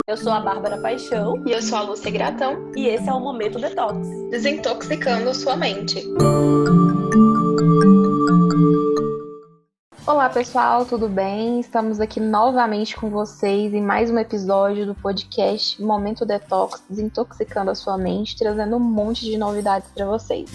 Eu sou a Bárbara Paixão. E eu sou a Lúcia Gratão. E esse é o Momento Detox. Desintoxicando sua mente. Olá pessoal, tudo bem? Estamos aqui novamente com vocês em mais um episódio do podcast Momento Detox, desintoxicando a sua mente, trazendo um monte de novidades para vocês.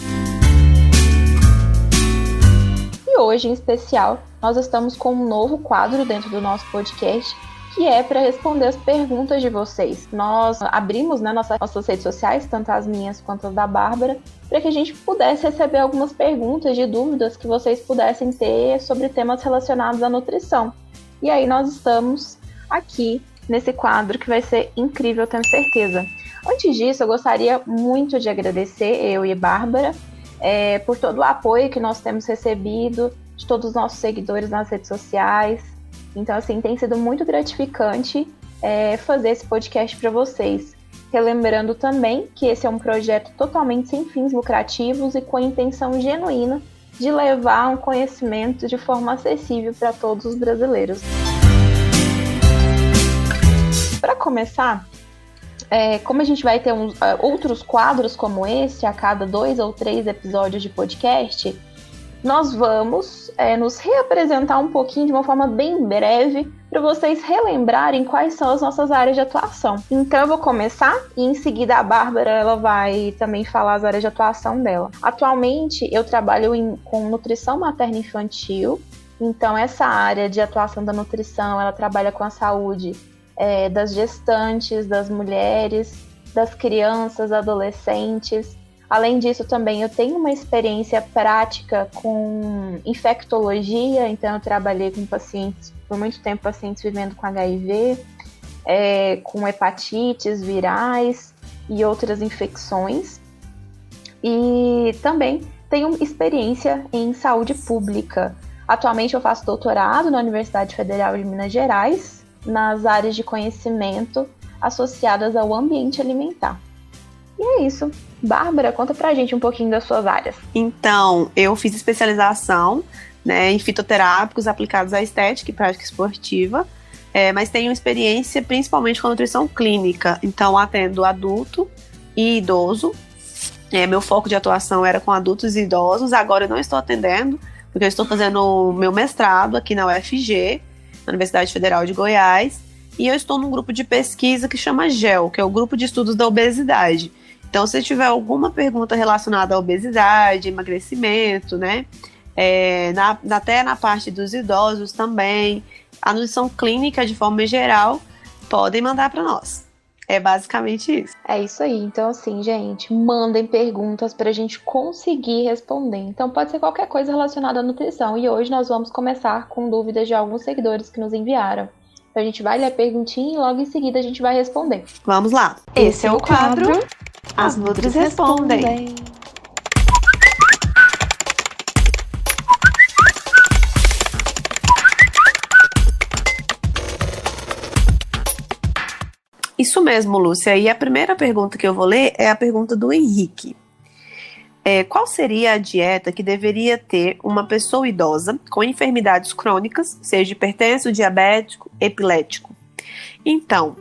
E hoje, em especial, nós estamos com um novo quadro dentro do nosso podcast, que é para responder as perguntas de vocês. Nós abrimos nossas redes sociais, tanto as minhas quanto as da Bárbara, para que a gente pudesse receber algumas perguntas de dúvidas que vocês pudessem ter sobre temas relacionados à nutrição. E aí nós estamos aqui nesse quadro que vai ser incrível, tenho certeza. Antes disso, eu gostaria muito de agradecer, eu e a Bárbara, por todo o apoio que nós temos recebido de todos os nossos seguidores nas redes sociais. Então, assim, tem sido muito gratificante fazer esse podcast para vocês. Relembrando também que esse é um projeto totalmente sem fins lucrativos e com a intenção genuína de levar um conhecimento de forma acessível para todos os brasileiros. Para começar, como a gente vai ter outros quadros como esse a cada 2 ou 3 episódios de podcast, nós vamos nos reapresentar um pouquinho de uma forma bem breve para vocês relembrarem quais são as nossas áreas de atuação. Então eu vou começar e em seguida a Bárbara ela vai também falar as áreas de atuação dela. Atualmente eu trabalho com nutrição materno-infantil, então essa área de atuação da nutrição ela trabalha com a saúde das gestantes, das mulheres, das crianças, adolescentes. Além disso, também eu tenho uma experiência prática com infectologia, então eu trabalhei com pacientes, por muito tempo, pacientes vivendo com HIV, com hepatites virais e outras infecções. E também tenho experiência em saúde pública. Atualmente eu faço doutorado na Universidade Federal de Minas Gerais, nas áreas de conhecimento associadas ao ambiente alimentar. E é isso. Bárbara, conta pra gente um pouquinho das suas áreas. Então, eu fiz especialização em fitoterápicos aplicados à estética e prática esportiva, mas tenho experiência principalmente com nutrição clínica. Então, atendo adulto e idoso. Meu foco de atuação era com adultos e idosos. Agora eu não estou atendendo, porque eu estou fazendo o meu mestrado aqui na UFG, na Universidade Federal de Goiás, e eu estou num grupo de pesquisa que chama GEL, que é o Grupo de Estudos da Obesidade. Então, se tiver alguma pergunta relacionada à obesidade, emagrecimento, até na parte dos idosos também, a nutrição clínica de forma geral, podem mandar para nós. É basicamente isso. É isso aí. Então, assim, gente, mandem perguntas para a gente conseguir responder. Então, pode ser qualquer coisa relacionada à nutrição. E hoje nós vamos começar com dúvidas de alguns seguidores que nos enviaram. Então, a gente vai ler a perguntinha e logo em seguida a gente vai responder. Vamos lá. Esse é o quadro As Nutris Respondem. Isso mesmo, Lúcia. E a primeira pergunta que eu vou ler é a pergunta do Henrique. Qual seria a dieta que deveria ter uma pessoa idosa com enfermidades crônicas, seja hipertenso, diabético, epilético? Então,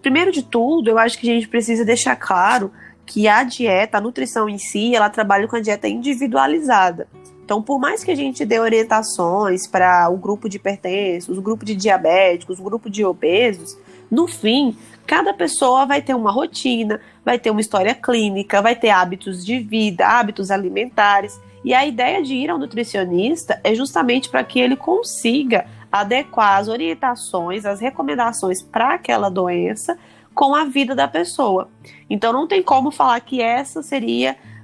primeiro de tudo, eu acho que a gente precisa deixar claro que a dieta, a nutrição em si, ela trabalha com a dieta individualizada. Então, por mais que a gente dê orientações para o grupo de hipertensos, o grupo de diabéticos, o grupo de obesos, no fim, cada pessoa vai ter uma rotina, vai ter uma história clínica, vai ter hábitos de vida, hábitos alimentares. E a ideia de ir ao nutricionista é justamente para que ele consiga adequar as orientações, as recomendações para aquela doença com a vida da pessoa. Então não tem como falar que essa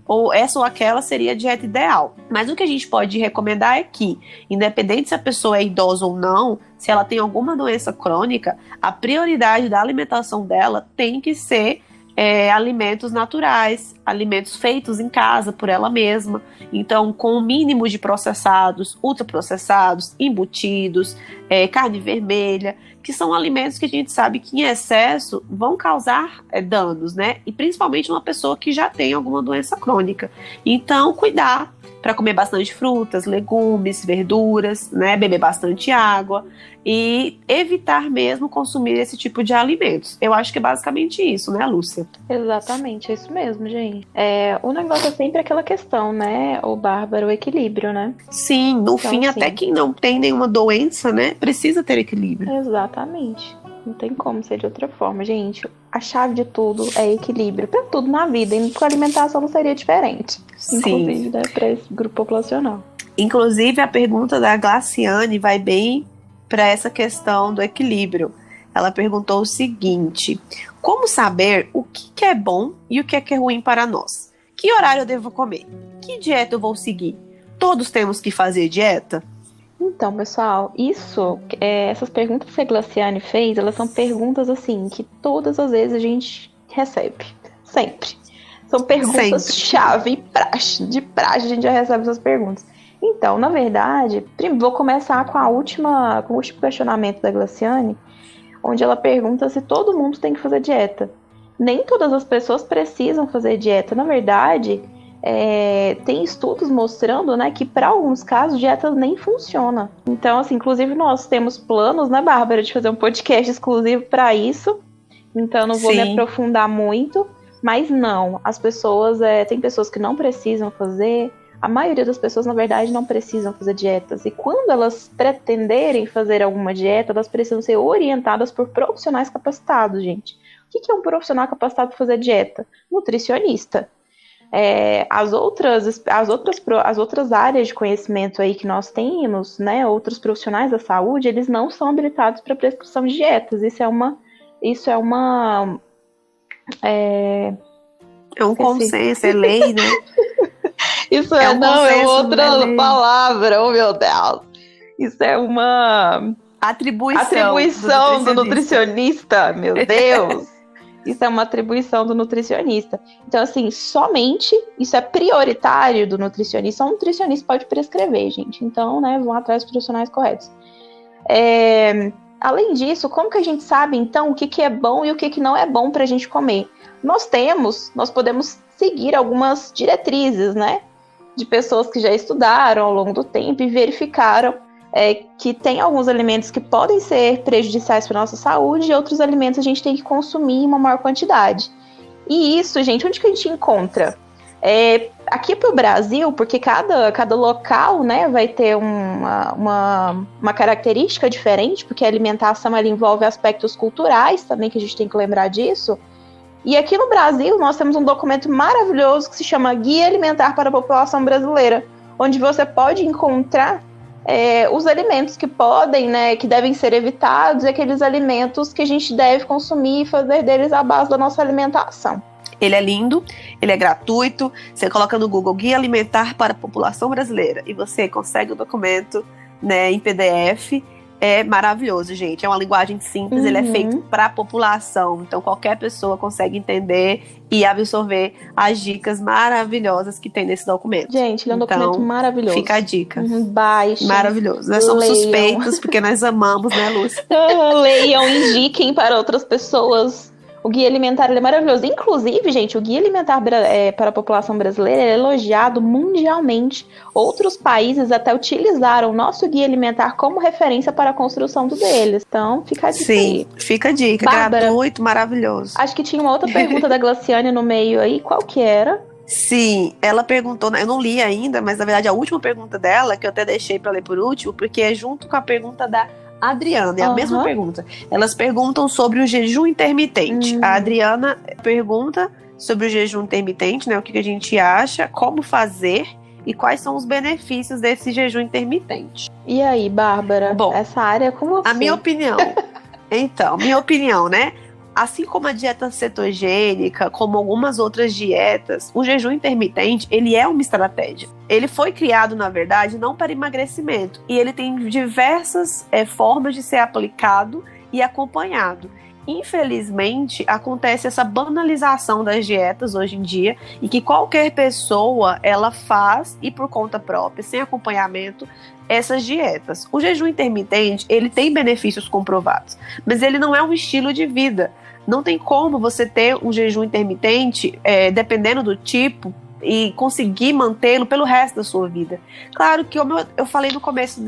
ou aquela seria a dieta ideal. Mas o que a gente pode recomendar é que, independente se a pessoa é idosa ou não, se ela tem alguma doença crônica, a prioridade da alimentação dela tem que ser alimentos naturais, alimentos feitos em casa por ela mesma. Então, com o mínimo de processados, ultraprocessados, embutidos, carne vermelha, que são alimentos que a gente sabe que em excesso vão causar danos, E principalmente uma pessoa que já tem alguma doença crônica. Então, cuidar para comer bastante frutas, legumes, verduras, né? Beber bastante água e evitar mesmo consumir esse tipo de alimentos. Eu acho que é basicamente isso, né, Lúcia? Exatamente, é isso mesmo, gente. O negócio é sempre aquela questão, né, o Bárbara, o equilíbrio, né? Sim, no Então, fim, até assim, quem não tem nenhuma doença, né, precisa ter equilíbrio. exatamente. Não tem como ser de outra forma, gente. A chave de tudo é equilíbrio. Pra tudo na vida. E com a alimentação não seria diferente. Sim. Inclusive, né, pra esse grupo populacional. Inclusive, a pergunta da Glaciane vai bem para essa questão do equilíbrio. Ela perguntou o seguinte: como saber o que é bom e o que é ruim para nós? Que horário eu devo comer? Que dieta eu vou seguir? Todos temos que fazer dieta? Então, pessoal, essas perguntas que a Glaciane fez, elas são perguntas, assim, que todas as vezes a gente recebe. Sempre. São perguntas-chave, de praxe, a gente já recebe essas perguntas. Então, na verdade, vou começar com o último questionamento da Glaciane, onde ela pergunta se todo mundo tem que fazer dieta. Nem todas as pessoas precisam fazer dieta. Na verdade, tem estudos mostrando, né, que para alguns casos dieta nem funciona. Então, assim, inclusive nós temos planos, né, Bárbara, de fazer um podcast exclusivo para isso. Então, eu não vou me aprofundar muito, mas não. As pessoas, tem pessoas que não precisam fazer. A maioria das pessoas, na verdade, não precisam fazer dietas. E quando elas pretenderem fazer alguma dieta, elas precisam ser orientadas por profissionais capacitados, gente. O que é um profissional capacitado para fazer dieta? Nutricionista. As outras áreas de conhecimento aí que nós temos, né, outros profissionais da saúde, eles não são habilitados para prescrição de dietas. Isso é um consenso, é lei, né? Isso é outra palavra, oh meu Deus. Isso é uma atribuição do nutricionista, meu Deus. Isso é uma atribuição do nutricionista. Então, assim, isso é prioritário do nutricionista. Só um nutricionista pode prescrever, gente. Então, né, vão atrás dos profissionais corretos. Além disso, como que a gente sabe, então, o que é bom e o que não é bom para a gente comer? Nós podemos seguir algumas diretrizes, né? De pessoas que já estudaram ao longo do tempo e verificaram que tem alguns alimentos que podem ser prejudiciais para a nossa saúde e outros alimentos a gente tem que consumir em uma maior quantidade. E isso, gente, onde que a gente encontra? Aqui para o Brasil, porque cada local, né, vai ter uma característica diferente, porque a alimentação ela envolve aspectos culturais também, que a gente tem que lembrar disso. E aqui no Brasil, nós temos um documento maravilhoso que se chama Guia Alimentar para a População Brasileira, onde você pode encontrar os alimentos que podem, né, que devem ser evitados e aqueles alimentos que a gente deve consumir e fazer deles a base da nossa alimentação. Ele é lindo, ele é gratuito. Você coloca no Google Guia Alimentar para a População Brasileira e você consegue o documento, né, em PDF. É maravilhoso, gente. É uma linguagem simples, ele é feito para a população. Então, qualquer pessoa consegue entender e absorver as dicas maravilhosas que tem nesse documento. Gente, ele é um documento maravilhoso. Fica a dica. Baixo. Maravilhoso. Nós somos suspeitos, porque nós amamos, né, Lúcia? Leiam, indiquem para outras pessoas. O Guia Alimentar ele é maravilhoso. Inclusive, gente, o Guia Alimentar para a População Brasileira é elogiado mundialmente. Outros países até utilizaram o nosso Guia Alimentar como referência para a construção do deles. Então, fica a dica aí. Fica a dica. Bárbara, gratuito, maravilhoso. Acho que tinha uma outra pergunta da Glaciane no meio aí. Qual que era? Sim, ela perguntou, eu não li ainda, mas na verdade a última pergunta dela, que eu até deixei para ler por último, porque é junto com a pergunta da Adriana, é a mesma pergunta. Elas perguntam sobre o jejum intermitente. A Adriana pergunta sobre o jejum intermitente, né? O que a gente acha, como fazer e quais são os benefícios desse jejum intermitente. E aí, Bárbara? Bom, essa área é com você. A minha opinião. Então, minha opinião, né? Assim como a dieta cetogênica, como algumas outras dietas, o jejum intermitente, ele é uma estratégia. Ele foi criado, na verdade, não para emagrecimento. E ele tem diversas formas de ser aplicado e acompanhado. Infelizmente, acontece essa banalização das dietas hoje em dia e que qualquer pessoa, ela faz, e por conta própria, sem acompanhamento, essas dietas. O jejum intermitente, ele tem benefícios comprovados, mas ele não é um estilo de vida. Não tem como você ter um jejum intermitente, dependendo do tipo, e conseguir mantê-lo pelo resto da sua vida. Claro que, como eu falei no começo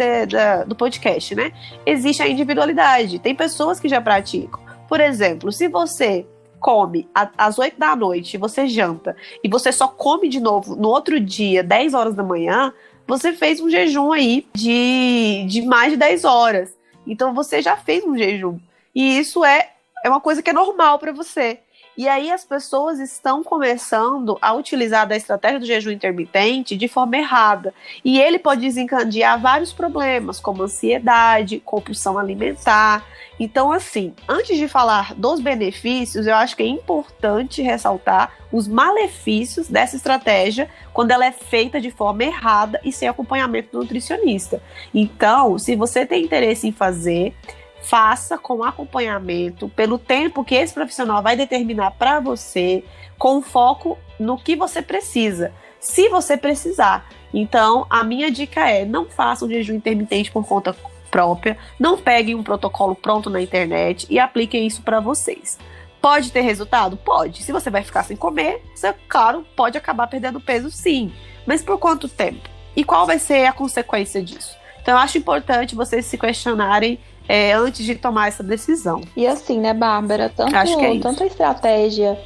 do podcast, né? Existe a individualidade. Tem pessoas que já praticam. Por exemplo, se você come às 8 da noite, você janta, e você só come de novo no outro dia, 10 horas da manhã, você fez um jejum aí de mais de 10 horas. Então você já fez um jejum. E isso é uma coisa que é normal para você. E aí as pessoas estão começando a utilizar da estratégia do jejum intermitente de forma errada. E ele pode desencadear vários problemas, como ansiedade, compulsão alimentar. Então, assim, antes de falar dos benefícios, eu acho que é importante ressaltar os malefícios dessa estratégia quando ela é feita de forma errada e sem acompanhamento do nutricionista. Então, se você tem interesse em fazer, faça com acompanhamento, pelo tempo que esse profissional vai determinar para você, com foco no que você precisa, se você precisar. Então, a minha dica é: não faça um jejum intermitente por conta própria, não peguem um protocolo pronto na internet e apliquem isso para vocês. Pode ter resultado? Pode. Se você vai ficar sem comer, você, claro, pode acabar perdendo peso, sim. Mas por quanto tempo? E qual vai ser a consequência disso? Então, eu acho importante vocês se questionarem antes de tomar essa decisão. E assim, né, Bárbara? Tanto a estratégia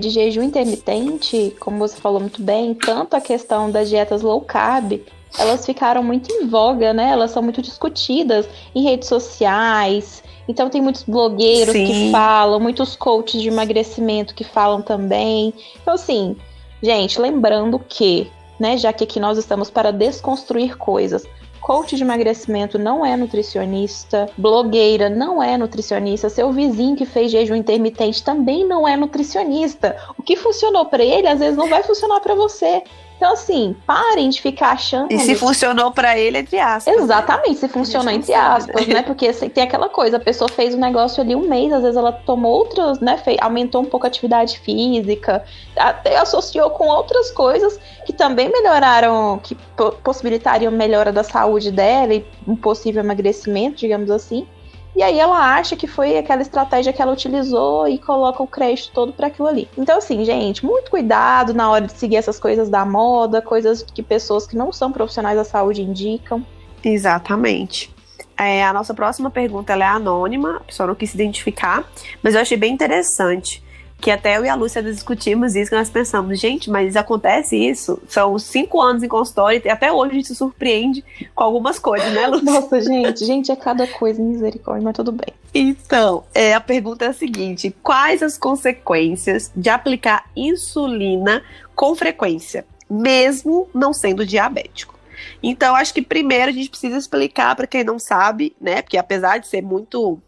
de jejum intermitente, como você falou muito bem, tanto a questão das dietas low carb, elas ficaram muito em voga, né? Elas são muito discutidas em redes sociais. Então tem muitos blogueiros que falam, muitos coaches de emagrecimento que falam também. Então assim, gente, lembrando que, né, já que aqui nós estamos para desconstruir coisas, coach de emagrecimento não é nutricionista, blogueira não é nutricionista, seu vizinho que fez jejum intermitente também não é nutricionista. O que funcionou para ele, às vezes não vai funcionar para você. Então, assim, parem de ficar achando... E se funcionou pra ele, entre aspas. Exatamente, se funcionou entre aspas, né? Porque assim, tem aquela coisa, a pessoa fez um negócio ali um mês, às vezes ela tomou outras, né? Aumentou um pouco a atividade física, até associou com outras coisas que também melhoraram, que possibilitariam melhora da saúde dela e um possível emagrecimento, digamos assim. E aí ela acha que foi aquela estratégia que ela utilizou e coloca o crédito todo para aquilo ali. Então assim, gente, muito cuidado na hora de seguir essas coisas da moda, coisas que pessoas que não são profissionais da saúde indicam. Exatamente. A nossa próxima pergunta ela é anônima, a pessoa não quis se identificar, mas eu achei bem interessante, que até eu e a Lúcia discutimos isso, que nós pensamos, gente, mas acontece isso? São 5 anos em consultório e até hoje a gente se surpreende com algumas coisas, né, Lúcia? Nossa, gente, é cada coisa, misericórdia, mas tudo bem. Então, a pergunta é a seguinte: quais as consequências de aplicar insulina com frequência, mesmo não sendo diabético? Então, acho que primeiro a gente precisa explicar para quem não sabe, né, porque apesar de ser muito...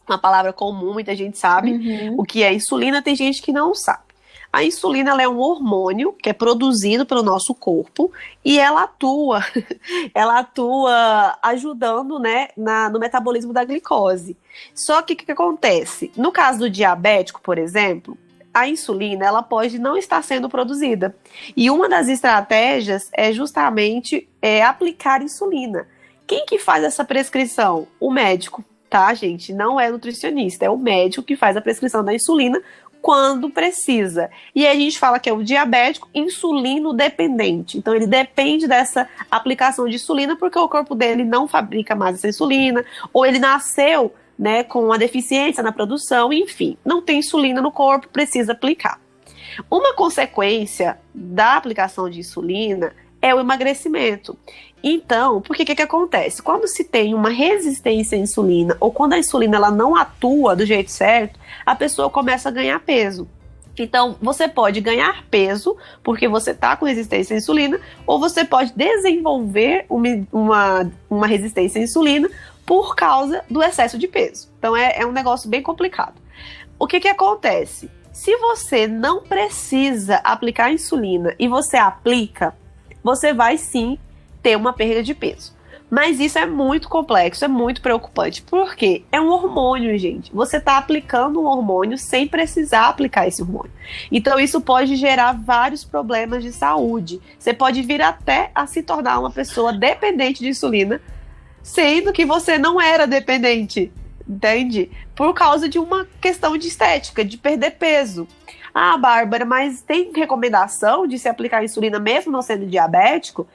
uma palavra comum, muita gente sabe o que é insulina, tem gente que não sabe. A insulina ela é um hormônio que é produzido pelo nosso corpo e ela atua ajudando, né, no metabolismo da glicose. Só que o que acontece? No caso do diabético, por exemplo, a insulina ela pode não estar sendo produzida. E uma das estratégias é justamente aplicar insulina. Quem que faz essa prescrição? O médico. Tá, gente? Não é nutricionista, é o médico que faz a prescrição da insulina quando precisa. E aí a gente fala que é o diabético insulino dependente. Então ele depende dessa aplicação de insulina porque o corpo dele não fabrica mais essa insulina, ou ele nasceu, né, com uma deficiência na produção, enfim, não tem insulina no corpo, precisa aplicar. Uma consequência da aplicação de insulina é o emagrecimento. Então, por que acontece? Quando se tem uma resistência à insulina, ou quando a insulina ela não atua do jeito certo, a pessoa começa a ganhar peso. Então, você pode ganhar peso porque você está com resistência à insulina, ou você pode desenvolver uma resistência à insulina por causa do excesso de peso. Então, é um negócio bem complicado. O que acontece? Se você não precisa aplicar insulina e você aplica, você vai sim ter uma perda de peso. Mas isso é muito complexo, é muito preocupante. Por quê? É um hormônio, gente. Você está aplicando um hormônio sem precisar aplicar esse hormônio. Então isso pode gerar vários problemas de saúde. Você pode vir até a se tornar uma pessoa dependente de insulina, sendo que você não era dependente. entende? Por causa de uma questão de estética, de perder peso. Ah, Bárbara, mas tem recomendação de se aplicar insulina mesmo não sendo diabético?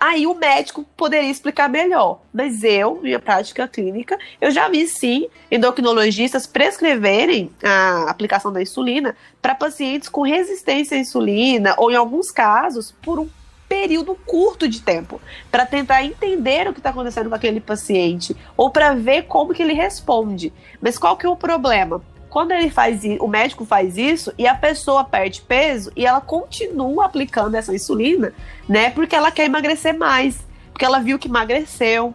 Aí o médico poderia explicar melhor. Mas minha prática clínica, eu já vi sim endocrinologistas prescreverem a aplicação da insulina para pacientes com resistência à insulina, ou em alguns casos, por um período curto de tempo, para tentar entender o que está acontecendo com aquele paciente, ou para ver como que ele responde. Mas qual que é o problema? Quando o médico faz isso e a pessoa perde peso e ela continua aplicando essa insulina, né? Porque ela quer emagrecer mais, porque ela viu que emagreceu.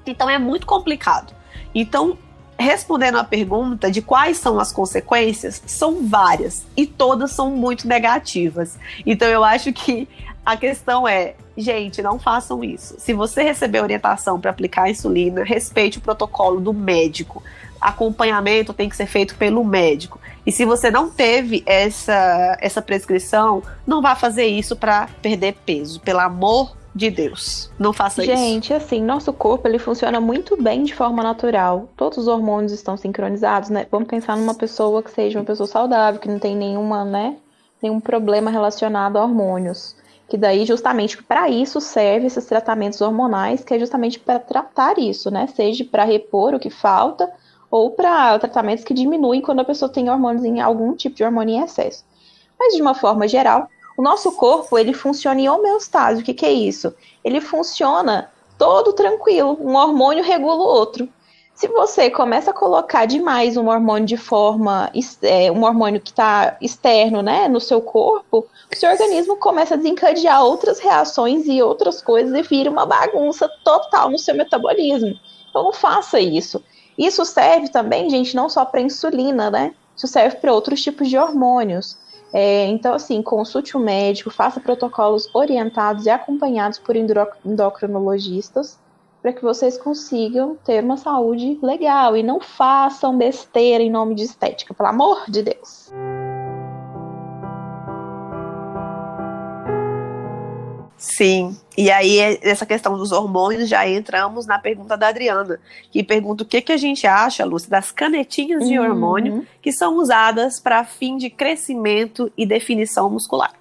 Então é muito complicado. Então, respondendo a pergunta de quais são as consequências, são várias e todas são muito negativas. Então eu acho que a questão é, gente, não façam isso. Se você receber orientação para aplicar a insulina, respeite o protocolo do médico. Acompanhamento tem que ser feito pelo médico. E se você não teve essa prescrição, não vá fazer isso para perder peso. Pelo amor de Deus, não faça isso. Gente, assim, nosso corpo ele funciona muito bem de forma natural. Todos os hormônios estão sincronizados, né? Vamos pensar numa pessoa que seja uma pessoa saudável, que não tem nenhum problema relacionado a hormônios. Que daí, justamente, para isso servem esses tratamentos hormonais, que é justamente para tratar isso, né? Seja para repor o que falta, ou para tratamentos que diminuem quando a pessoa tem algum tipo de hormônio em excesso. Mas, de uma forma geral, o nosso corpo, ele funciona em homeostase. O que é isso? Ele funciona todo tranquilo. Um hormônio regula o outro. Se você começa a colocar demais um hormônio um hormônio que está externo, né, no seu corpo, o seu organismo começa a desencadear outras reações e outras coisas e vira uma bagunça total no seu metabolismo. Então, não faça isso. Isso serve também, gente, não só para insulina, né? Isso serve para outros tipos de hormônios. Então, assim, consulte um médico, faça protocolos orientados e acompanhados por endocrinologistas para que vocês consigam ter uma saúde legal e não façam besteira em nome de estética, pelo amor de Deus. Sim, e aí essa questão dos hormônios, já entramos na pergunta da Adriana, que pergunta o que a gente acha, Lúcia, das canetinhas de hormônio que são usadas para fim de crescimento e definição muscular.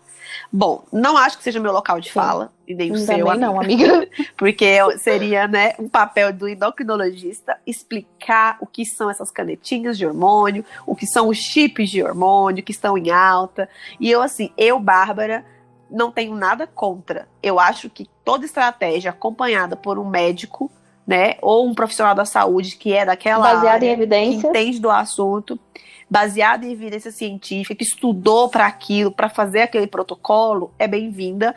Bom, não acho que seja meu local de fala, e nem o seu, amiga. Não, amiga. Porque seria, né, um papel do endocrinologista explicar o que são essas canetinhas de hormônio, o que são os chips de hormônio que estão em alta. E eu, Bárbara, não tenho nada contra. Eu acho que toda estratégia acompanhada por um médico, né, ou um profissional da saúde que é daquela baseado área, em evidências, que entende do assunto, baseado em evidência científica, que estudou para aquilo, para fazer aquele protocolo, é bem-vinda.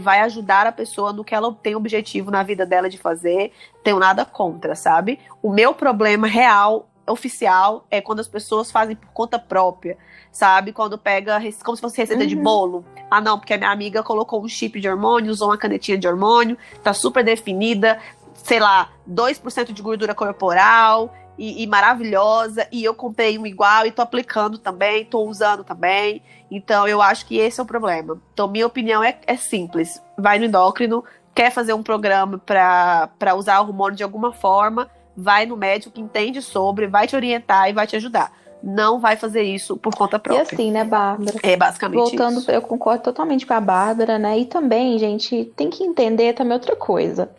Vai ajudar a pessoa no que ela tem objetivo na vida dela de fazer. Tenho nada contra, sabe? O meu problema real, oficial, é quando as pessoas fazem por conta própria, sabe? Quando pega, como se fosse receita de bolo. Ah, não, porque a minha amiga colocou um chip de hormônio, usou uma canetinha de hormônio, tá super definida, sei lá, 2% de gordura corporal e maravilhosa, e eu comprei um igual e tô aplicando também, tô usando também. Então eu acho que esse é o problema. Então minha opinião é simples. Vai no endócrino, quer fazer um programa para usar o hormônio de alguma forma, vai no médico que entende sobre, vai te orientar e vai te ajudar. Não vai fazer isso por conta própria. E assim, né, Bárbara? É basicamente Voltando, isso. Eu concordo totalmente com a Bárbara, né? E também, gente, tem que entender também outra coisa.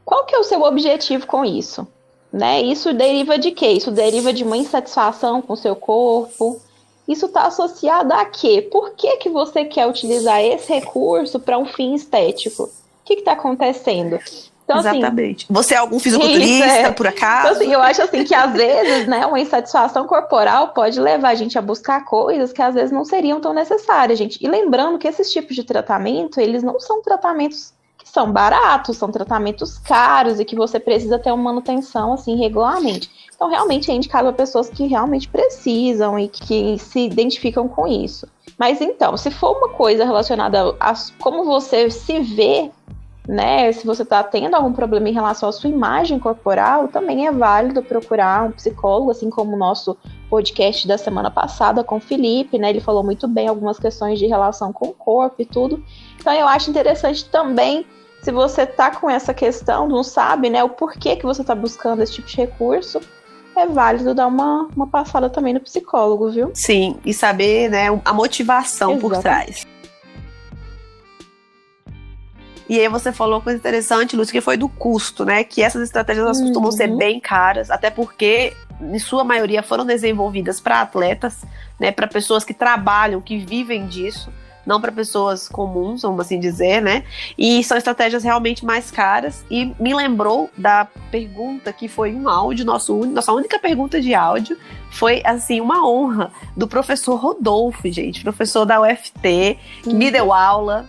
Qual que é o seu objetivo com isso? Né? Isso deriva de quê? Isso deriva de uma insatisfação com o seu corpo? Isso está associado a quê? Por que você quer utilizar esse recurso para um fim estético? O que está acontecendo? Então, exatamente. Assim, você é algum fisiculturista, por acaso? Então, assim, eu acho assim, que às vezes, né, uma insatisfação corporal pode levar a gente a buscar coisas que às vezes não seriam tão necessárias, gente. E lembrando que esses tipos de tratamento, eles não são tratamentos que são baratos, são tratamentos caros e que você precisa ter uma manutenção assim regularmente. Então, realmente é indicado a pessoas que realmente precisam e que se identificam com isso. Mas então, se for uma coisa relacionada a como você se vê, né, se você está tendo algum problema em relação à sua imagem corporal, também é válido procurar um psicólogo, assim como o nosso podcast da semana passada com o Felipe, né, ele falou muito bem algumas questões de relação com o corpo e tudo. Então eu acho interessante também, se você está com essa questão, não sabe, né, o porquê que você está buscando esse tipo de recurso, é válido dar uma passada também no psicólogo, viu? Sim, e saber, né, a motivação por trás. E aí você falou uma coisa interessante, Lúcia, que foi do custo, né? Que essas estratégias elas costumam ser bem caras, até porque, em sua maioria, foram desenvolvidas para atletas, né? Para pessoas que trabalham, que vivem disso, não para pessoas comuns, vamos assim dizer, né? E são estratégias realmente mais caras. E me lembrou da pergunta que foi um áudio, nossa única pergunta de áudio, foi, assim, uma honra do professor Rodolfo, gente, professor da UFT, que me deu aula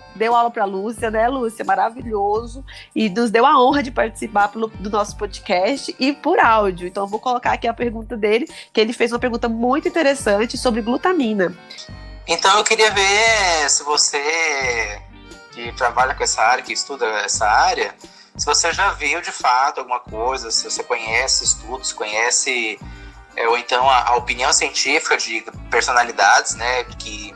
pra Lúcia, né, Lúcia? Maravilhoso. E nos deu a honra de participar do nosso podcast e por áudio. Então, eu vou colocar aqui a pergunta dele, que ele fez uma pergunta muito interessante sobre glutamina. Então eu queria ver se você, que trabalha com essa área, que estuda essa área, se você já viu de fato alguma coisa, se você conhece estudos, conhece, ou então a opinião científica de personalidades, né, que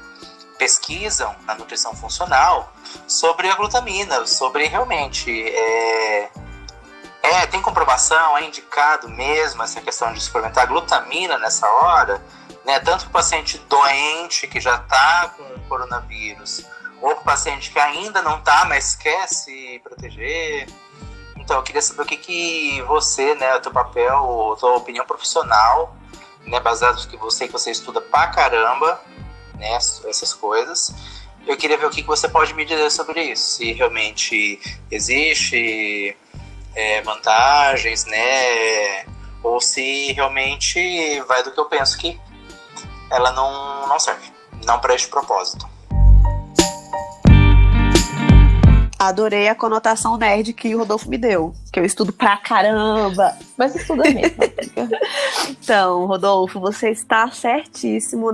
pesquisam na nutrição funcional sobre a glutamina, sobre realmente, tem comprovação, é indicado mesmo essa questão de suplementar glutamina nessa hora, né, tanto para o paciente doente que já está com o coronavírus, ou para o paciente que ainda não está, mas quer se proteger. Então, eu queria saber o que você, né, o teu papel, a tua opinião profissional, né, baseado no que você estuda pra caramba, né, essas coisas. Eu queria ver o que você pode me dizer sobre isso, se realmente existe vantagens, né, ou se realmente vai do que eu penso que ela não serve, não para este propósito. Adorei a conotação nerd que o Rodolfo me deu, que eu estudo pra caramba. Mas estuda mesmo. Então, Rodolfo, você está certíssimo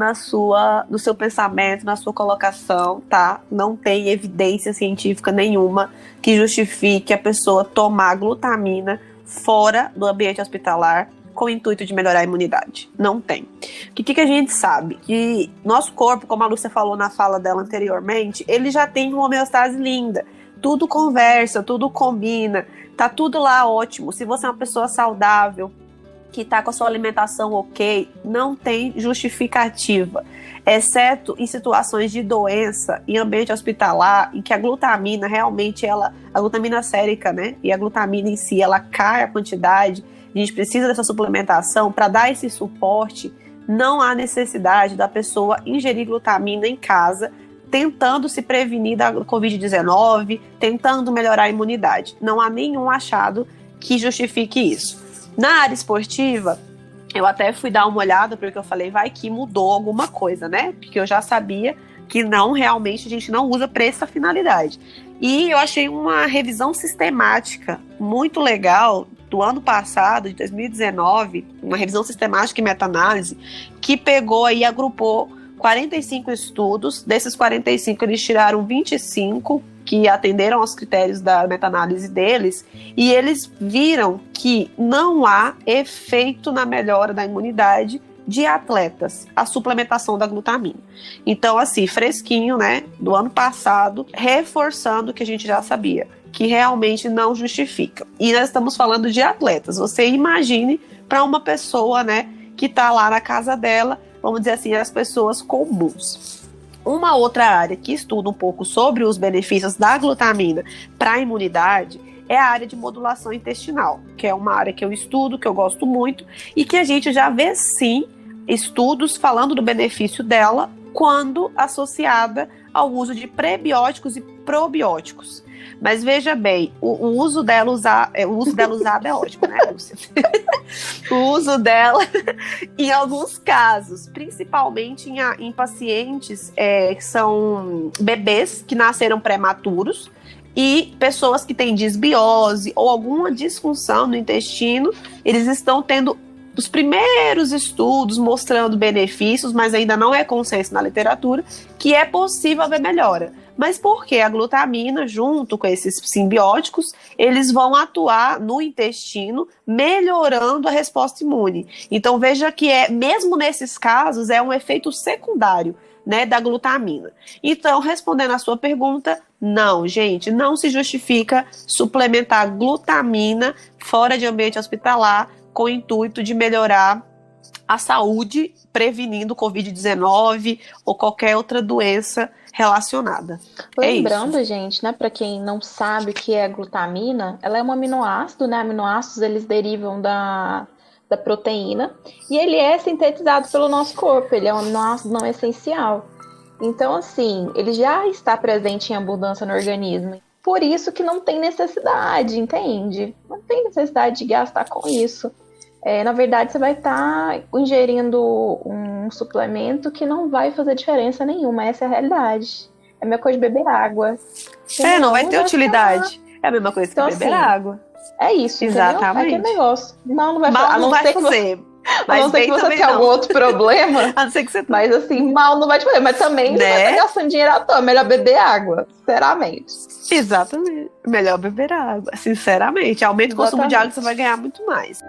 no seu pensamento, na sua colocação, tá? Não tem evidência científica nenhuma que justifique a pessoa tomar glutamina fora do ambiente hospitalar com o intuito de melhorar a imunidade. Não tem. O que a gente sabe? Que nosso corpo, como a Lúcia falou na fala dela anteriormente, ele já tem uma homeostase linda. Tudo conversa, tudo combina, tá tudo lá ótimo. Se você é uma pessoa saudável, que tá com a sua alimentação ok, não tem justificativa. Exceto em situações de doença, em ambiente hospitalar, em que a glutamina realmente, a glutamina sérica, né? E a glutamina em si, ela cai a quantidade. A gente precisa dessa suplementação para dar esse suporte. Não há necessidade da pessoa ingerir glutamina em casa, tentando se prevenir da Covid-19, tentando melhorar a imunidade. Não há nenhum achado que justifique isso. Na área esportiva, eu até fui dar uma olhada, porque eu falei, vai que mudou alguma coisa, né? Porque eu já sabia que realmente a gente não usa para essa finalidade. E eu achei uma revisão sistemática muito legal do ano passado, de 2019, uma revisão sistemática e meta-análise, que pegou e agrupou 45 estudos. Desses 45, eles tiraram 25 que atenderam aos critérios da meta-análise deles, e eles viram que não há efeito na melhora da imunidade de atletas, a suplementação da glutamina. Então, assim, fresquinho, né, do ano passado, reforçando o que a gente já sabia, que realmente não justifica. E nós estamos falando de atletas. Você imagine para uma pessoa, né, que está lá na casa dela, vamos dizer assim, as pessoas comuns. Uma outra área que estuda um pouco sobre os benefícios da glutamina para a imunidade é a área de modulação intestinal, que é uma área que eu estudo, que eu gosto muito, e que a gente já vê, sim, estudos falando do benefício dela quando associada ao uso de prebióticos e probióticos. Mas veja bem, o uso dela usada é ótimo, né, Lúcia? O uso dela, em alguns casos, principalmente em pacientes que são bebês que nasceram prematuros e pessoas que têm disbiose ou alguma disfunção no intestino, eles estão tendo os primeiros estudos mostrando benefícios, mas ainda não é consenso na literatura, que é possível haver melhora. Mas porque a glutamina, junto com esses simbióticos, eles vão atuar no intestino, melhorando a resposta imune. Então veja que mesmo nesses casos, é um efeito secundário, né, da glutamina. Então, respondendo à sua pergunta, não, gente, não se justifica suplementar glutamina fora de ambiente hospitalar com o intuito de melhorar a saúde, prevenindo o Covid-19 ou qualquer outra doença relacionada. Lembrando, gente, né, para quem não sabe o que é a glutamina, ela é um aminoácido, né? Aminoácidos, eles derivam da proteína e ele é sintetizado pelo nosso corpo, ele é um aminoácido não essencial. Então, assim, ele já está presente em abundância no organismo. Por isso que não tem necessidade, entende? Não tem necessidade de gastar com isso. Na verdade, você vai estar ingerindo um suplemento que não vai fazer diferença nenhuma. Essa é a realidade. É a mesma coisa de beber água. Não vai ter utilidade. É a mesma coisa que beber água. É isso, exatamente. É aquele negócio. Não vai mal fazer. Não vai fazer. A não ser que você tenha algum outro problema. A não ser que você... Mas assim, mal não vai te fazer. Mas também você vai estar gastando dinheiro à toa. É melhor beber água, sinceramente. Exatamente. Melhor beber água, sinceramente. Aumenta o consumo de água, você vai ganhar muito mais.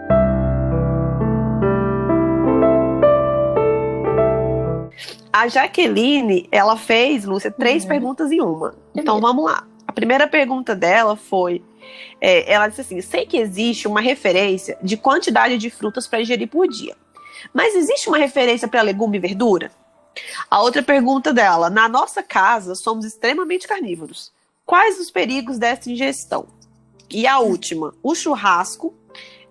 A Jaqueline, ela fez, Lúcia, 3 perguntas em uma. Então, vamos lá. A primeira pergunta dela foi... ela disse assim, sei que existe uma referência de quantidade de frutas para ingerir por dia. Mas existe uma referência para legume e verdura? A outra pergunta dela, na nossa casa, somos extremamente carnívoros. Quais os perigos dessa ingestão? E a última, o churrasco...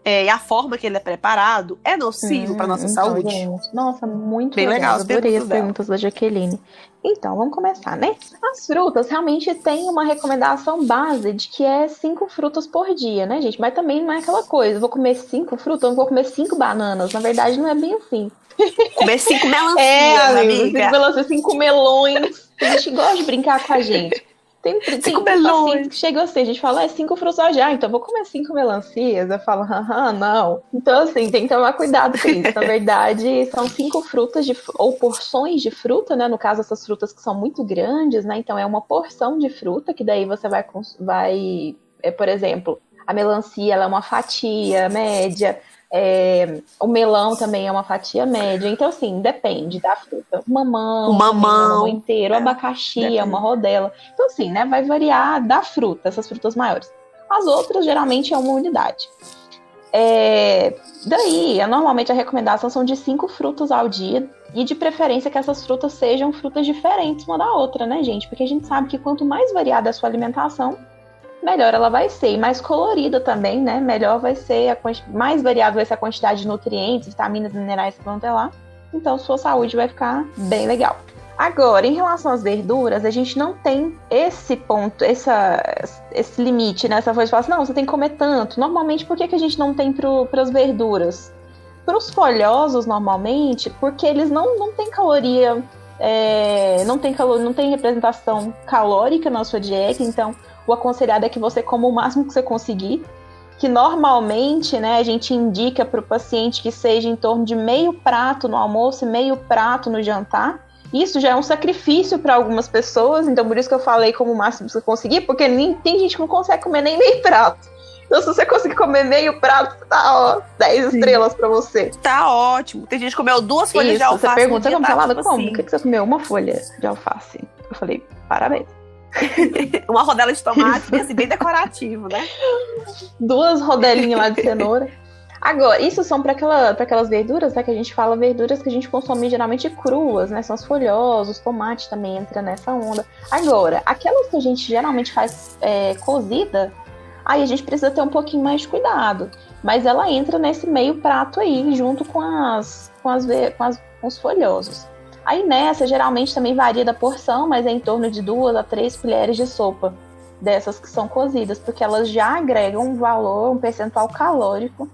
e a forma que ele é preparado é nocivo para nossa saúde? Gente, nossa, muito bem legal. Adorei as perguntas da Jaqueline. Então, vamos começar, né? As frutas realmente têm uma recomendação base de que é 5 frutas por dia, né, gente? Mas também não é aquela coisa, vou comer 5 frutas, eu não vou comer 5 bananas. Na verdade, não é bem assim. Comer 5 melancias, amiga. 5 melancias, 5 melões. A gente gosta de brincar com a gente. Tem paciente que chega assim, a gente fala, 5 frutas ao dia, então vou comer 5 melancias. Eu falo, não. Então, assim, tem que tomar cuidado com isso. Na verdade, são 5 frutas ou porções de fruta, né? No caso, essas frutas que são muito grandes, né? Então, é uma porção de fruta, que daí você vai por exemplo, a melancia, ela é uma fatia média. O melão também é uma fatia média. Então, assim, depende da fruta. O mamão inteiro, o abacaxi depende. É uma rodela. Então, assim, né, vai variar da fruta, essas frutas maiores. As outras, geralmente, é uma unidade. Daí, normalmente, a recomendação são de 5 frutas ao dia. E, de preferência, que essas frutas sejam frutas diferentes uma da outra, né, gente? Porque a gente sabe que quanto mais variada a sua alimentação, melhor ela vai ser, e mais colorida também, né? Melhor vai ser, mais variada vai ser a quantidade de nutrientes, vitaminas, minerais que vão ter lá. Então, sua saúde vai ficar bem legal. Agora, em relação às verduras, a gente não tem esse ponto, esse limite, né? Essa coisa de falar assim, não, você tem que comer tanto. Normalmente, por que a gente não tem para as verduras? Para os folhosos, normalmente, porque eles não têm caloria, não tem representação calórica na sua dieta, então o aconselhado é que você coma o máximo que você conseguir, que normalmente, né, a gente indica para o paciente que seja em torno de meio prato no almoço e meio prato no jantar. Isso já é um sacrifício para algumas pessoas, então por isso que eu falei como o máximo que você conseguir, porque tem gente que não consegue comer nem meio prato. Então se você conseguir comer meio prato, tá 10 estrelas para você. Tá ótimo. Tem gente que comeu 2 folhas de alface. Você pergunta como falava, como? Assim. Por que você comeu uma folha de alface? Eu falei, parabéns. Uma rodela de tomate, assim, bem decorativo, né? 2 rodelinhas lá de cenoura. Agora, isso são para aquelas verduras, né? Que a gente fala verduras que a gente consome geralmente cruas, né? São os folhosos, tomate também entra nessa onda. Agora, aquelas que a gente geralmente faz cozida, aí a gente precisa ter um pouquinho mais de cuidado. Mas ela entra nesse meio prato aí, junto com os folhosos. Aí nessa, geralmente também varia da porção, mas é em torno de 2 a 3 colheres de sopa dessas que são cozidas, porque elas já agregam um valor, um percentual calórico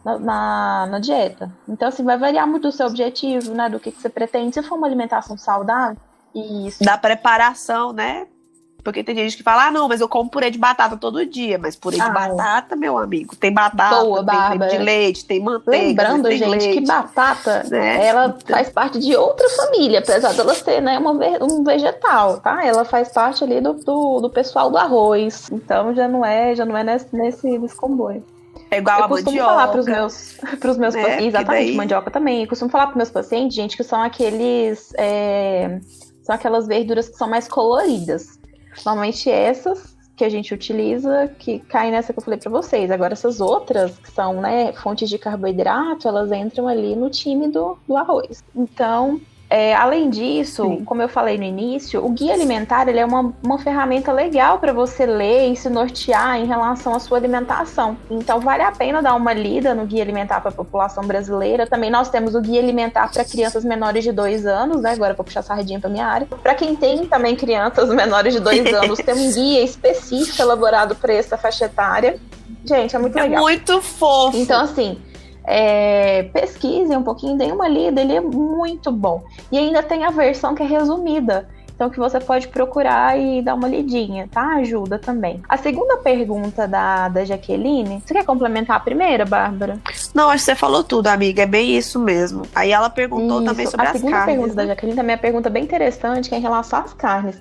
na dieta. Então, assim, vai variar muito do seu objetivo, né, do que você pretende. Se for uma alimentação saudável, isso. Da preparação, né? Porque tem gente que fala, não, mas eu como purê de batata todo dia. Mas purê de batata, meu amigo, tem batata, tem creme de leite, tem manteiga. Lembrando, gente, leite, que batata, né? Ela faz parte de outra família, apesar dela ser, né, um vegetal, tá? Ela faz parte ali do pessoal do arroz. Então já não é nesse comboio. É igual a mandioca. Eu costumo falar pros meus pacientes, exatamente, mandioca também. Eu costumo falar pros meus pacientes, gente, que são são aquelas verduras que são mais coloridas. Normalmente essas que a gente utiliza que cai nessa que eu falei para vocês. Agora, essas outras, que são, né, fontes de carboidrato, elas entram ali no time do arroz. Então, além disso, sim, como eu falei no início, o guia alimentar ele é uma ferramenta legal para você ler e se nortear em relação à sua alimentação. Então, vale a pena dar uma lida no guia alimentar para a população brasileira. Também nós temos o guia alimentar para crianças menores de 2 anos, né? Agora eu vou puxar sardinha para minha área. Para quem tem também crianças menores de 2 anos, tem um guia específico elaborado para essa faixa etária. Gente, é muito legal. É muito fofo. Então, assim, pesquise um pouquinho, dê uma lida, ele é muito bom. E ainda tem a versão que é resumida, então que você pode procurar e dar uma lidinha, tá? Ajuda também. A segunda pergunta da Jaqueline, você quer complementar a primeira, Bárbara? Não, acho que você falou tudo, amiga, é bem isso mesmo. Aí ela perguntou também sobre as carnes. A segunda pergunta da Jaqueline também é uma pergunta bem interessante, que é em relação às carnes.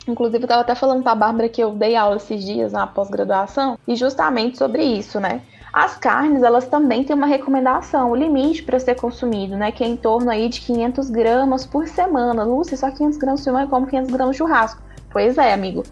Inclusive, eu estava até falando para a Bárbara que eu dei aula esses dias na pós-graduação e justamente sobre isso, né? As carnes, elas também têm uma recomendação, o limite para ser consumido, né? Que é em torno aí de 500 gramas por semana. Lúcia, só 500 gramas por semana é como 500 gramas de churrasco. Pois é, amigo.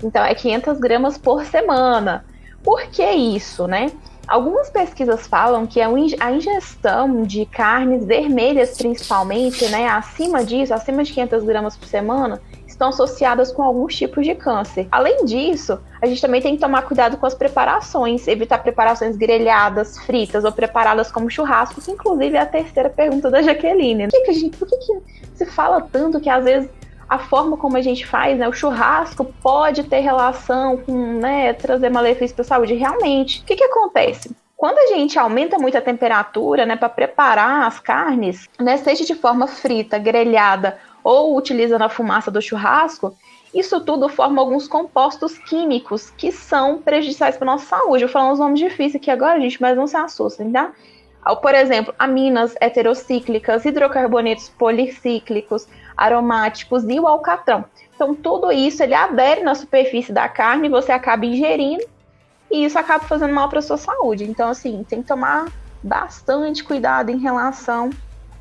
Então, é 500 gramas por semana. Por que isso, né? Algumas pesquisas falam que a ingestão de carnes vermelhas, principalmente, né? Acima disso, acima de 500 gramas por semana, estão associadas com alguns tipos de câncer. Além disso, a gente também tem que tomar cuidado com as preparações, evitar preparações grelhadas, fritas ou preparadas como churrasco, que inclusive é a terceira pergunta da Jaqueline. Por que se fala tanto que às vezes a forma como a gente faz, né, o churrasco pode ter relação com, né, trazer malefício para a saúde? Realmente, o que acontece? Quando a gente aumenta muito a temperatura, né, para preparar as carnes, né, seja de forma frita, grelhada ou utilizando a fumaça do churrasco, isso tudo forma alguns compostos químicos que são prejudiciais para a nossa saúde. Eu vou falar uns nomes difíceis aqui agora, gente, mas não se assustem, tá? Por exemplo, aminas heterocíclicas, hidrocarbonetos policíclicos, aromáticos e o alcatrão. Então, tudo isso ele adere na superfície da carne e você acaba ingerindo e isso acaba fazendo mal para a sua saúde. Então, assim, tem que tomar bastante cuidado em relação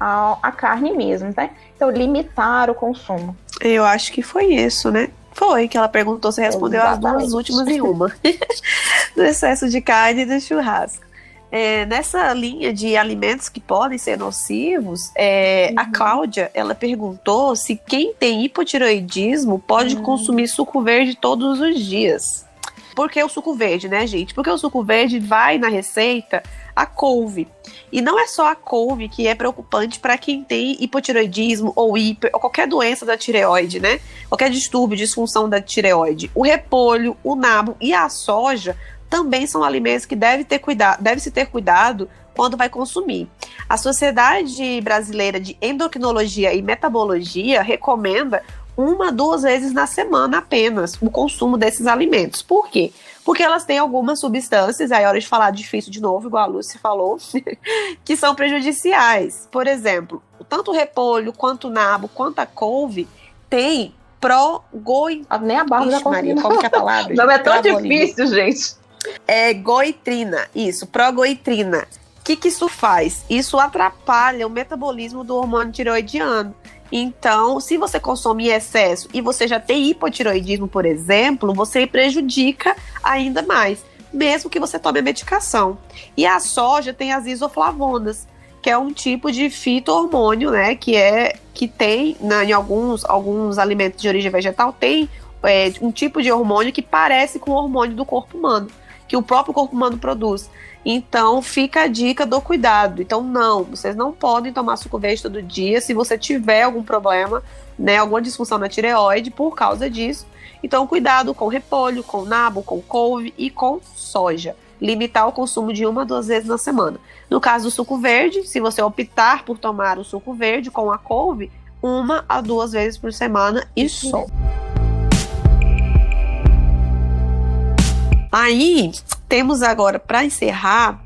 à carne mesmo, né? Então, limitar o consumo. Eu acho que foi isso, né? Foi que ela perguntou, você respondeu exatamente. As duas últimas em uma. Do excesso de carne e do churrasco. Nessa linha de alimentos que podem ser nocivos, a Cláudia, ela perguntou se quem tem hipotireoidismo pode consumir suco verde todos os dias. Por que o suco verde, né, gente? Porque o suco verde vai na receita a couve. E não é só a couve que é preocupante para quem tem hipotireoidismo ou qualquer doença da tireoide, né? Qualquer distúrbio, disfunção da tireoide. O repolho, o nabo e a soja também são alimentos que deve-se ter cuidado quando vai consumir. A Sociedade Brasileira de Endocrinologia e Metabologia recomenda 1-2 vezes na semana apenas o consumo desses alimentos. Por quê? Porque elas têm algumas substâncias, aí é hora de falar difícil de novo, igual a Lúcia falou, que são prejudiciais. Por exemplo, tanto o repolho, quanto o nabo, quanto a couve tem Nem a Bárbara já conseguiu. Como que é a palavra? Não é tão difícil, gente. Goitrina, isso, progoitrina. O que isso faz? Isso atrapalha o metabolismo do hormônio tireoidiano. Então, se você consome em excesso e você já tem hipotireoidismo, por exemplo, você prejudica ainda mais, mesmo que você tome a medicação. E a soja tem as isoflavonas, que é um tipo de fito-hormônio, né, que tem em alguns alimentos de origem vegetal, tem um tipo de hormônio que parece com o hormônio do corpo humano, que o próprio corpo humano produz. Então, fica a dica do cuidado. Então, vocês não podem tomar suco verde todo dia se você tiver algum problema, né, alguma disfunção na tireoide por causa disso. Então, cuidado com repolho, com nabo, com couve e com soja. Limitar o consumo de 1-2 vezes na semana. No caso do suco verde, se você optar por tomar o suco verde com a couve, 1-2 vezes por semana e só. Aí, temos agora, para encerrar,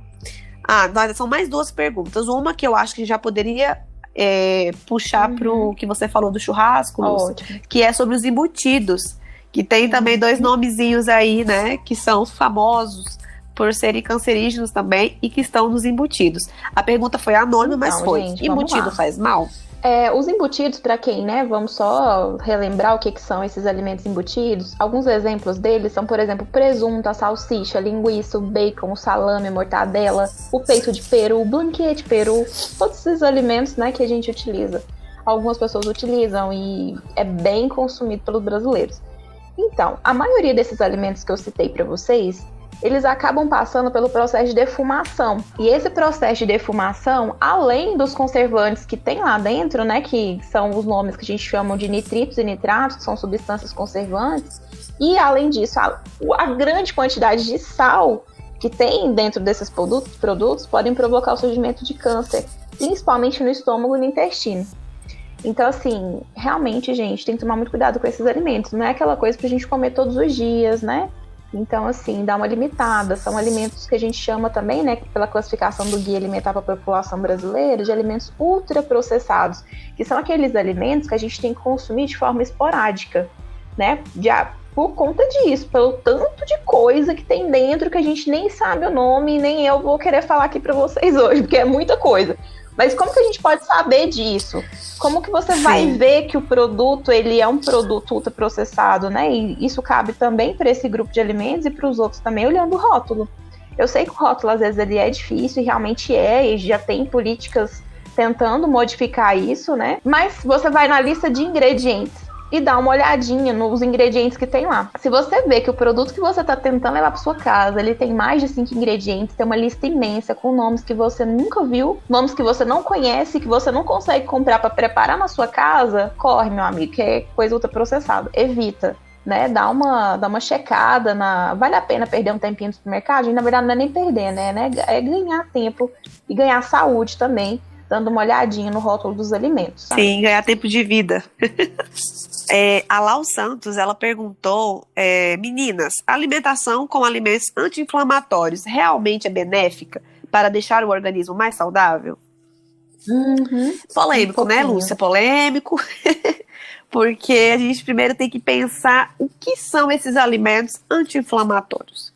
são mais 2 perguntas. Uma que eu acho que já poderia puxar pro que você falou do churrasco, Lúcia, que é sobre os embutidos, que tem também 2 nomezinhos aí, né, que são famosos por serem cancerígenos também e que estão nos embutidos. A pergunta foi anônima, mas foi. Gente, embutido faz mal? Os embutidos, para quem, né? Vamos só relembrar o que são esses alimentos embutidos. Alguns exemplos deles são, por exemplo, presunto, a salsicha, a linguiça, o bacon, o salame, a mortadela, o peito de peru, o blanquê de peru, todos esses alimentos, né, que a gente utiliza. Algumas pessoas utilizam e é bem consumido pelos brasileiros. Então, a maioria desses alimentos que eu citei para vocês, eles acabam passando pelo processo de defumação. E esse processo de defumação, além dos conservantes que tem lá dentro, né, que são os nomes que a gente chama de nitritos e nitratos, que são substâncias conservantes, e além disso, a grande quantidade de sal que tem dentro desses produtos podem provocar o surgimento de câncer, principalmente no estômago e no intestino. Então, assim, realmente, gente, tem que tomar muito cuidado com esses alimentos. Não é aquela coisa pra gente comer todos os dias, né? Então, assim, dá uma limitada. São alimentos que a gente chama também, né, pela classificação do Guia Alimentar para a População Brasileira, de alimentos ultraprocessados, que são aqueles alimentos que a gente tem que consumir de forma esporádica, né? Por conta disso, pelo tanto de coisa que tem dentro que a gente nem sabe o nome, e nem eu vou querer falar aqui para vocês hoje, porque é muita coisa. Mas como que a gente pode saber disso? Como que você vai ver que o produto ele é um produto ultraprocessado, né? E isso cabe também para esse grupo de alimentos e para os outros também, olhando o rótulo. Eu sei que o rótulo às vezes ele é difícil, e realmente e já tem políticas tentando modificar isso, né? Mas você vai na lista de ingredientes e dá uma olhadinha nos ingredientes que tem lá. Se você vê que o produto que você está tentando levar para sua casa, ele tem mais de 5 ingredientes, tem uma lista imensa com nomes que você nunca viu, nomes que você não conhece, que você não consegue comprar para preparar na sua casa, corre, meu amigo, que é coisa ultraprocessada. Evita, né? Dá uma checada, vale a pena perder um tempinho no supermercado? E na verdade não é nem perder, né? É ganhar tempo e ganhar saúde também, dando uma olhadinha no rótulo dos alimentos. Sabe? Sim, ganhar tempo de vida. A Lau Santos, ela perguntou, meninas, a alimentação com alimentos anti-inflamatórios realmente é benéfica para deixar o organismo mais saudável? Polêmico, né, Lúcia? Polêmico. Porque a gente primeiro tem que pensar o que são esses alimentos anti-inflamatórios.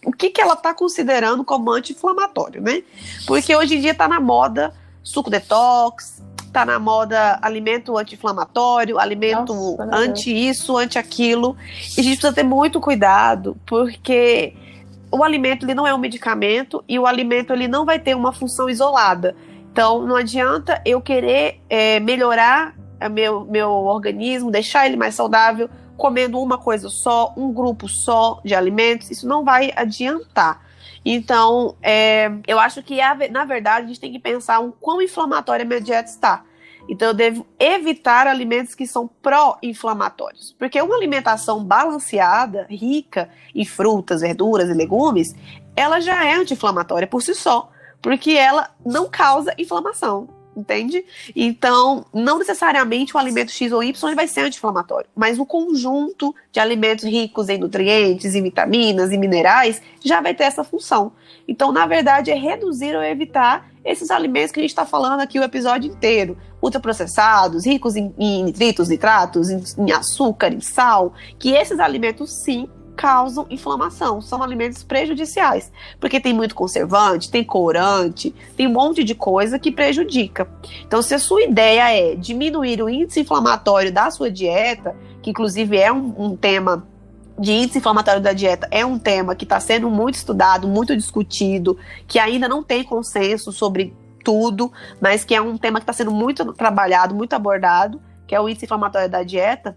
O que ela está considerando como anti-inflamatório, né? Porque hoje em dia está na moda suco detox, tá na moda alimento anti-inflamatório, alimento anti-isso, anti-aquilo. E a gente precisa ter muito cuidado, porque o alimento ele não é um medicamento e o alimento ele não vai ter uma função isolada. Então, não adianta eu querer melhorar meu organismo, deixar ele mais saudável, comendo uma coisa só, um grupo só de alimentos. Isso não vai adiantar. Então, eu acho que, na verdade, a gente tem que pensar o quão inflamatória a minha dieta está. Então, eu devo evitar alimentos que são pró-inflamatórios. Porque uma alimentação balanceada, rica em frutas, verduras e legumes, ela já é anti-inflamatória por si só. Porque ela não causa inflamação. Entende? Então, não necessariamente o alimento X ou Y vai ser anti-inflamatório, mas o conjunto de alimentos ricos em nutrientes, em vitaminas e minerais já vai ter essa função. Então, na verdade, é reduzir ou evitar esses alimentos que a gente está falando aqui o episódio inteiro, ultraprocessados, ricos em nitritos, nitratos, em açúcar, em sal, que esses alimentos sim causam inflamação, são alimentos prejudiciais, porque tem muito conservante, tem corante, tem um monte de coisa que prejudica. Então, se a sua ideia é diminuir o índice inflamatório da sua dieta, que inclusive é um tema de índice inflamatório da dieta, é um tema que está sendo muito estudado, muito discutido, que ainda não tem consenso sobre tudo, mas que é um tema que está sendo muito trabalhado, muito abordado, que é o índice inflamatório da dieta,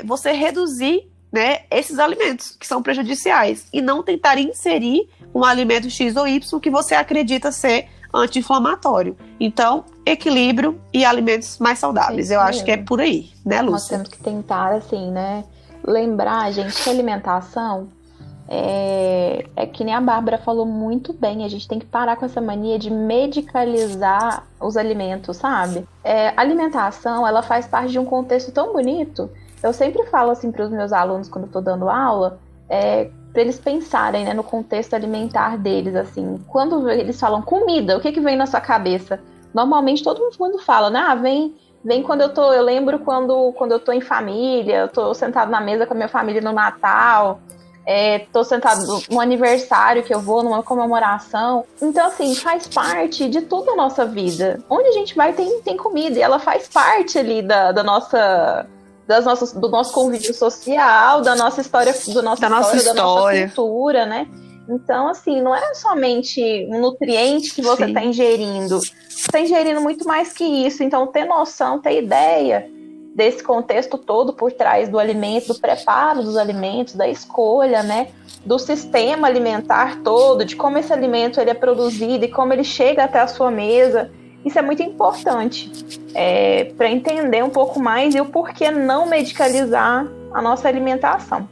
você reduzir, né, esses alimentos que são prejudiciais e não tentar inserir um alimento X ou Y que você acredita ser anti-inflamatório. Então, equilíbrio e alimentos mais saudáveis. Eu acho que é por aí, né, Lúcia? Nós temos que tentar, assim, né, lembrar, gente, que a alimentação é que nem a Bárbara falou muito bem, a gente tem que parar com essa mania de medicalizar os alimentos, sabe? A alimentação, ela faz parte de um contexto tão bonito. Eu sempre falo assim para os meus alunos quando eu estou dando aula, para eles pensarem, né, no contexto alimentar deles, assim, quando eles falam comida, o que vem na sua cabeça? Normalmente todo mundo fala, né, vem quando eu lembro quando eu tô em família, eu tô sentado na mesa com a minha família no Natal, tô sentado num aniversário que eu vou, numa comemoração. Então, assim, faz parte de toda a nossa vida. Onde a gente vai tem comida, e ela faz parte ali do nosso convívio social, da nossa história, da nossa cultura, né? Então, assim, não é somente um nutriente que você está ingerindo. Você está ingerindo muito mais que isso. Então, ter noção, ter ideia desse contexto todo por trás do alimento, do preparo dos alimentos, da escolha, né? Do sistema alimentar todo, de como esse alimento ele é produzido e como ele chega até a sua mesa. Isso é muito importante para entender um pouco mais e o porquê não medicalizar a nossa alimentação.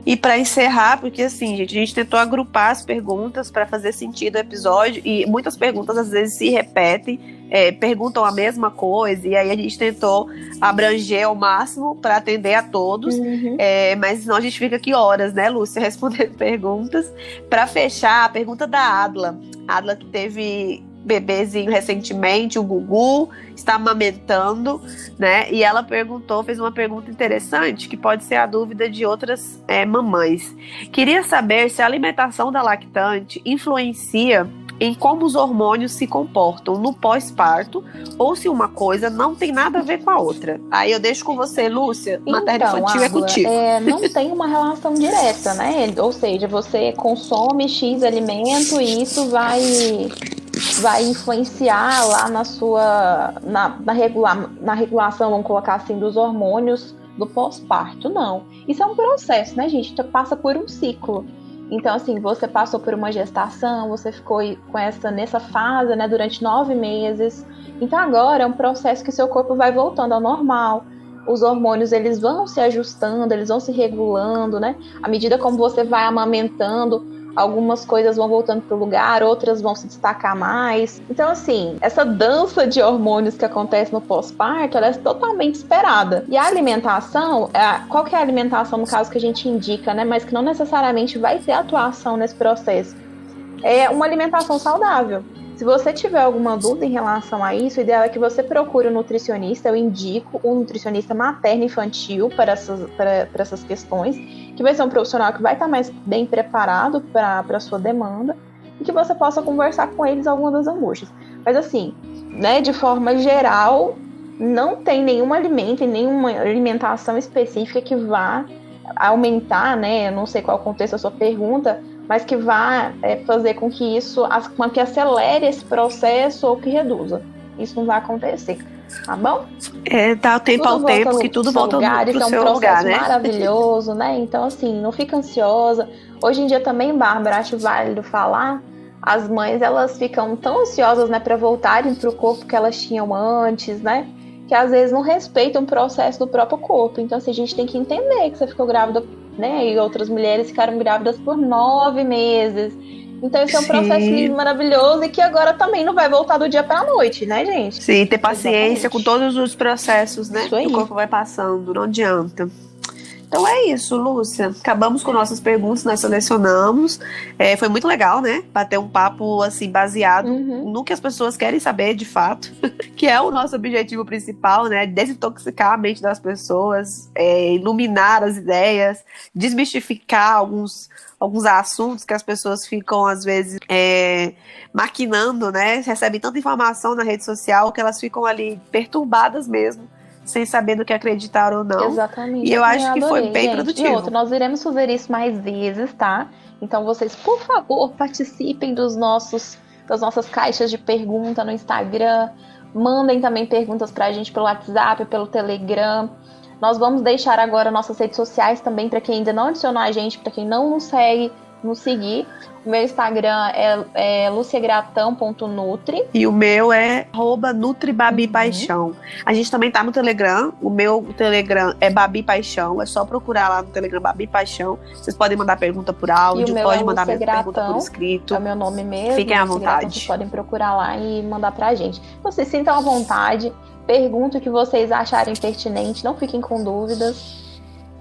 E para encerrar, porque assim, gente, a gente tentou agrupar as perguntas para fazer sentido o episódio e muitas perguntas às vezes se repetem, perguntam a mesma coisa, e aí a gente tentou abranger ao máximo para atender a todos, mas senão a gente fica aqui horas, né, Lúcia, respondendo perguntas. Para fechar, a pergunta da Adla que teve bebezinho recentemente, o Gugu, está amamentando, né? E ela fez uma pergunta interessante, que pode ser a dúvida de outras mamães. Queria saber se a alimentação da lactante influencia em como os hormônios se comportam no pós-parto, ou se uma coisa não tem nada a ver com a outra. Aí eu deixo com você, Lúcia, materno infantil é contigo. Não tem uma relação direta, né? Ou seja, você consome X alimento e isso vai influenciar lá na regulação, vamos colocar assim, dos hormônios do pós-parto. Não. Isso é um processo, né, gente? Passa por um ciclo. Então, assim, você passou por uma gestação, você ficou nessa fase, né, durante 9 meses. Então, agora é um processo que seu corpo vai voltando ao normal. Os hormônios, eles vão se ajustando, eles vão se regulando, né? À medida como você vai amamentando, algumas coisas vão voltando para o lugar, outras vão se destacar mais. Então, assim, essa dança de hormônios que acontece no pós-parto, ela é totalmente esperada. E a alimentação, qual que é a alimentação, no caso, que a gente indica, né? Mas que não necessariamente vai ter atuação nesse processo. É uma alimentação saudável. Se você tiver alguma dúvida em relação a isso, o ideal é que você procure um nutricionista. Eu indico um nutricionista materno-infantil para essas questões, que vai ser um profissional que vai estar mais bem preparado para a sua demanda e que você possa conversar com eles algumas das angústias. Mas assim, né, de forma geral, não tem nenhum alimento e nenhuma alimentação específica que vá aumentar, né, eu não sei qual é o contexto da sua pergunta, mas que vá fazer com que que acelere esse processo ou que reduza. Isso não vai acontecer, tá bom? Dá o tempo ao tempo que tudo volta pro seu lugar, né? É um processo maravilhoso, né? Então, assim, não fica ansiosa. Hoje em dia também, Bárbara, acho válido falar, as mães, elas ficam tão ansiosas, né, para voltarem pro corpo que elas tinham antes, né? Que às vezes não respeitam o processo do próprio corpo. Então, assim, a gente tem que entender que você ficou grávida, né? E outras mulheres ficaram grávidas por 9 meses. Então, isso é um processo lindo, maravilhoso e que agora também não vai voltar do dia pra noite, né, gente? Sim, ter paciência com todos os processos, né? Isso aí. Que o corpo vai passando, não adianta. Então é isso, Lúcia. Acabamos com nossas perguntas, nós selecionamos. Foi muito legal, né? Bater um papo, assim, baseado no que as pessoas querem saber, de fato. Que é o nosso objetivo principal, né? Desintoxicar a mente das pessoas, iluminar as ideias, desmistificar alguns assuntos que as pessoas ficam, às vezes, maquinando, né? Recebem tanta informação na rede social que elas ficam ali perturbadas mesmo, sem saber do que acreditar ou não. Exatamente. E eu acho que foi bem produtivo. E outra, nós iremos fazer isso mais vezes, tá? Então vocês, por favor, participem das nossas caixas de pergunta no Instagram. Mandem também perguntas pra gente pelo WhatsApp, pelo Telegram. Nós vamos deixar agora nossas redes sociais também para quem ainda não adicionou a gente, para quem não nos segue, nos seguir. O meu Instagram é luciagratão.nutri. E o meu é @nutribabipaixão. A gente também tá no Telegram. O meu Telegram é Babi Paixão. É só procurar lá no Telegram Babi Paixão. Vocês podem mandar pergunta por áudio, pode mandar pergunta por escrito. É o meu nome mesmo. Fiquem à vontade. Vocês podem procurar lá e mandar pra gente. Vocês sintam à vontade. Pergunta o que vocês acharem pertinente. Não fiquem com dúvidas.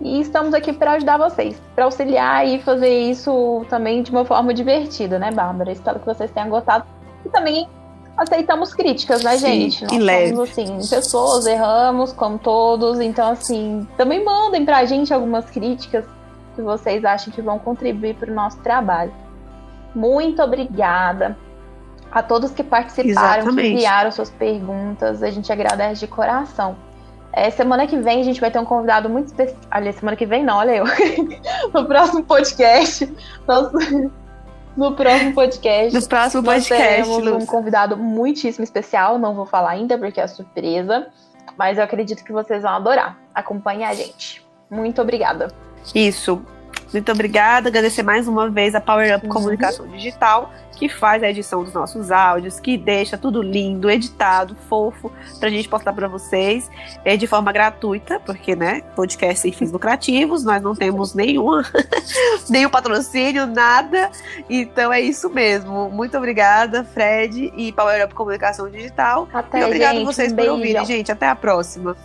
E estamos aqui para ajudar vocês, para auxiliar e fazer isso também de uma forma divertida, né, Bárbara? Espero que vocês tenham gostado. E também aceitamos críticas, né, Sim, gente? e Nós leve. somos, assim, pessoas, erramos, como todos. Então, assim, também mandem pra gente algumas críticas que vocês acham que vão contribuir para o nosso trabalho. Muito obrigada a todos que participaram, Exatamente. que enviaram suas perguntas. A gente agradece de coração. Semana que vem a gente vai ter um convidado muito especial. Aliás, semana que vem não, olha eu. No próximo podcast. No próximo podcast. No próximo nós podcast, teremos um convidado muitíssimo especial. Não vou falar ainda porque é surpresa. Mas eu acredito que vocês vão adorar. Acompanhe a gente. Muito obrigada. Isso. Muito obrigada. Agradecer mais uma vez a Power Up Comunicação Digital, que faz a edição dos nossos áudios, que deixa tudo lindo, editado, fofo, pra gente postar pra vocês de forma gratuita, porque, né, podcast sem fins lucrativos, nós não temos nenhum patrocínio, nada. Então é isso mesmo. Muito obrigada, Fred e Power Up Comunicação Digital. Até, e obrigado gente, a vocês um por ouvirem, beijão. gente. Até a próxima.